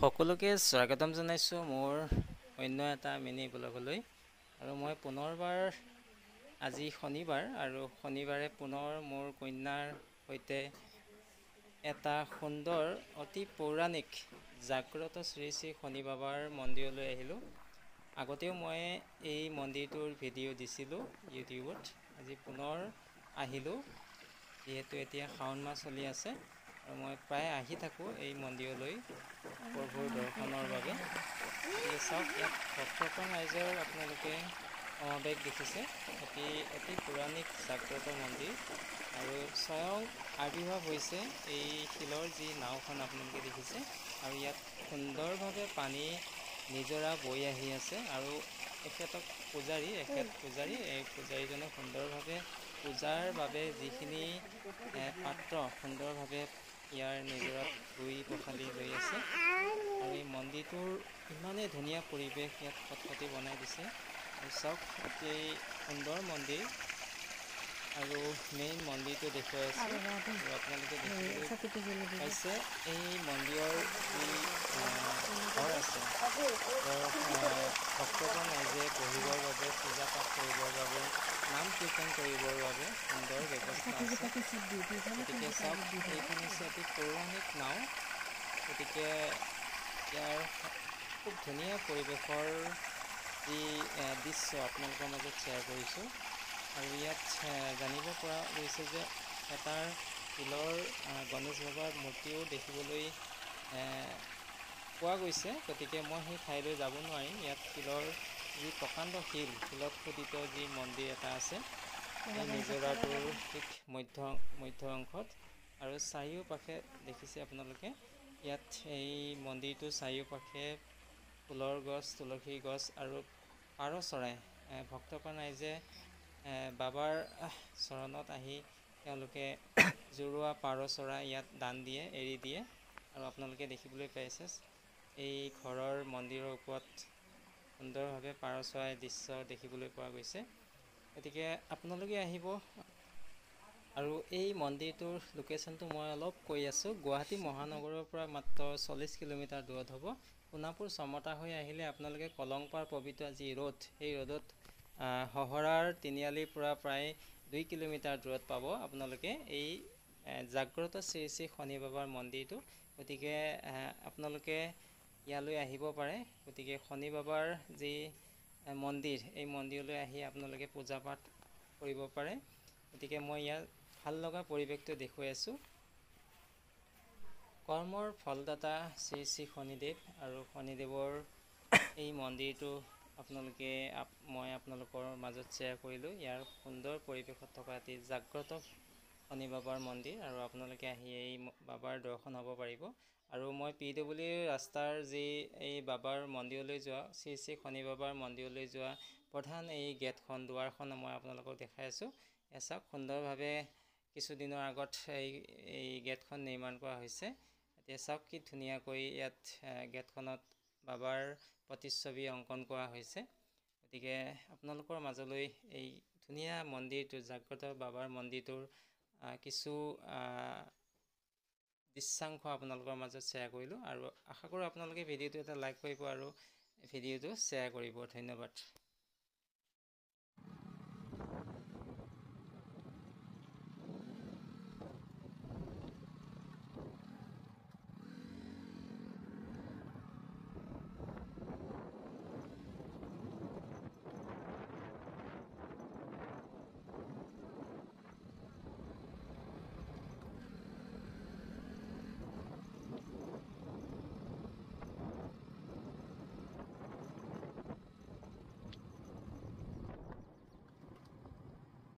সকলোকে স্বাগতম জনাইছোঁ মোৰ অন্য এটা মিনি ব্লগলৈ। আৰু মই পুনৰবাৰ আজি শনিবাৰ আৰু শনিবাৰে পুনৰ মোৰ কন্যাৰ সৈতে এটা সুন্দৰ অতি পৌৰাণিক জাগ্ৰত শ্ৰী শ্ৰী শনি বাবাৰ মন্দিৰলৈ আহিলোঁ। আগতেও মই এই মন্দিৰটোৰ ভিডিঅ' দিছিলোঁ ইউটিউবত। আজি পুনৰ আহিলোঁ যিহেতু এতিয়া শাওণ মাহ চলি আছে আৰু মই প্ৰায় আহি থাকোঁ এই মন্দিৰলৈ প্ৰভুৰ দৰ্শনৰ বাবে। গতিকে চাওক, ইয়াত ভক্তপ্ৰাণ ৰাইজৰ আপোনালোকে সমাৱেশ দেখিছে। অতি পৌৰাণিক জাগ্ৰত মন্দিৰ আৰু স্বয়ং আৱিৰ্ভাৱ হৈছে এই শিলৰ যি নাওখন আপোনালোকে দেখিছে। আৰু ইয়াত সুন্দৰভাৱে পানী নিজৰা বৈ আহি আছে আৰু এখেত পূজাৰী এই পূজাৰীজনে সুন্দৰভাৱে পূজাৰ বাবে যিখিনি পাত্ৰ সুন্দৰভাৱে ইয়াৰ নিজৰাত ধুই পখালি লৈ আছে। আৰু এই মন্দিৰটোৰ ইমানেই ধুনীয়া পৰিৱেশ ইয়াত খটখটি বনাই দিছে। আৰু চাওক, অতি সুন্দৰ মন্দিৰ আৰু মেইন মন্দিৰটো দেখুৱাই আছে। আৰু আপোনালোকে দেখিবলৈ পাইছে এই মন্দিৰৰ যি ঘৰ আছে, ভক্তপ্ৰাণ ৰাইজে বহিবৰ বাবে, পূজা পাঠ কৰিবৰ বাবে, নাম কীৰ্তন কৰিবৰ বাবে সুন্দৰ ব্যৱস্থা আছে। গতিকে চাওক, এইখন হৈছে অতি পৌৰাণিক নাও। গতিকে ইয়াৰ খুব ধুনীয়া পৰিৱেশৰ যি দৃশ্য আপোনালোকৰ মাজত শ্বেয়াৰ কৰিছোঁ। আৰু ইয়াত জানিব পৰা গৈছে যে এটাৰ শিলৰ গণেশ বাবাৰ মূৰ্তিও দেখিবলৈ পোৱা গৈছে। গতিকে মই সেই ঠাইলৈ যাব নোৱাৰিম। ইয়াত শিলৰ যি প্ৰকাণ্ড শিলত খোদিত যি মন্দিৰ এটা আছে এই নিজৰাটোৰ ঠিক মধ্য অংশত। আৰু চাৰিওপাশে দেখিছে আপোনালোকে, ইয়াত এই মন্দিৰটোৰ চাৰিওপাশে ফুলৰ গছ, তুলসী গছ আৰু পাৰ চৰাই, ভক্তপ্ৰাণ ৰাইজে বাবাৰ চৰণত আহি তেওঁলোকে জোৰোৱা পাৰ চৰাই ইয়াত দান দিয়ে, এৰি দিয়ে। আৰু আপোনালোকে দেখিবলৈ পাইছে এই ঘৰৰ মন্দিৰৰ ওপৰত সুন্দৰভাৱে পাৰ চৰাই দৃশ্য দেখিবলৈ পোৱা গৈছে। গতিকে আপোনালোকে আহিব। আৰু এই মন্দিৰটোৰ লোকেশ্যনটো মই অলপ কৈ আছোঁ। গুৱাহাটী মহানগৰৰ পৰা মাত্ৰ 40 কিলোমিটাৰ দূৰত হ'ব। সোণাপুৰ চমতা হৈ আহিলে আপোনালোকে কলংপাৰ পবিত্ৰ যি ৰোড, সেই ৰোডত সহৰাৰ তিনিআলিৰ পৰা প্ৰায় 2 কিলোমিটাৰ দূৰত পাব আপোনালোকে এই জাগ্ৰত শ্ৰী শ্ৰী শনি বাবাৰ মন্দিৰটো। গতিকে আপোনালোকে ইয়ালৈ আহিব পাৰে। গতিকে শনি বাবাৰ যি মন্দিৰ, এই মন্দিৰলৈ আহি আপোনালোকে পূজা পাঠ কৰিব পাৰে। গতিকে মই ইয়াত ভাল লগা পৰিৱেশটো দেখুৱাই আছোঁ। কৰ্মৰ ফলদাতা শ্ৰী শ্ৰী শনিদেৱ আৰু শনিদেৱৰ এই মন্দিৰটো মই আপোনালোকৰ মাজত শ্বেয়াৰ কৰিলোঁ। ইয়াৰ সুন্দৰ পৰিৱেশত থকা এটি জাগ্ৰত শনি বাবাৰ মন্দিৰ। আৰু আপোনালোকে আহি এই বাবাৰ দৰ্শন হ'ব পাৰিব। আৰু মই PW ৰাস্তাৰ যি এই বাবাৰ মন্দিৰলৈ যোৱা, শ্ৰী শ্ৰী শনি বাবাৰ মন্দিৰলৈ যোৱা প্ৰধান এই গেটখন, দুৱাৰখন মই আপোনালোকক দেখাই আছোঁ। চাওক, সুন্দৰভাৱে কিছুদিনৰ আগত এই গেটখন নিৰ্মাণ কৰা হৈছে। এতিয়া চাওক কি ধুনীয়াকৈ ইয়াত গেটখনত বাবাৰ প্ৰতিচ্ছবি অংকন কৰা হৈছে। গতিকে আপোনালোকৰ মাজলৈ এই ধুনীয়া মন্দিৰটো, জাগ্ৰত বাবাৰ মন্দিৰটোৰ কিছু দৃশ্যাংশ আপোনালোকৰ মাজত শ্বেয়াৰ কৰিলোঁ। আৰু আশা কৰোঁ আপোনালোকে ভিডিঅ'টো এটা লাইক কৰিব আৰু ভিডিঅ'টো শ্বেয়াৰ কৰিব। ধন্যবাদ।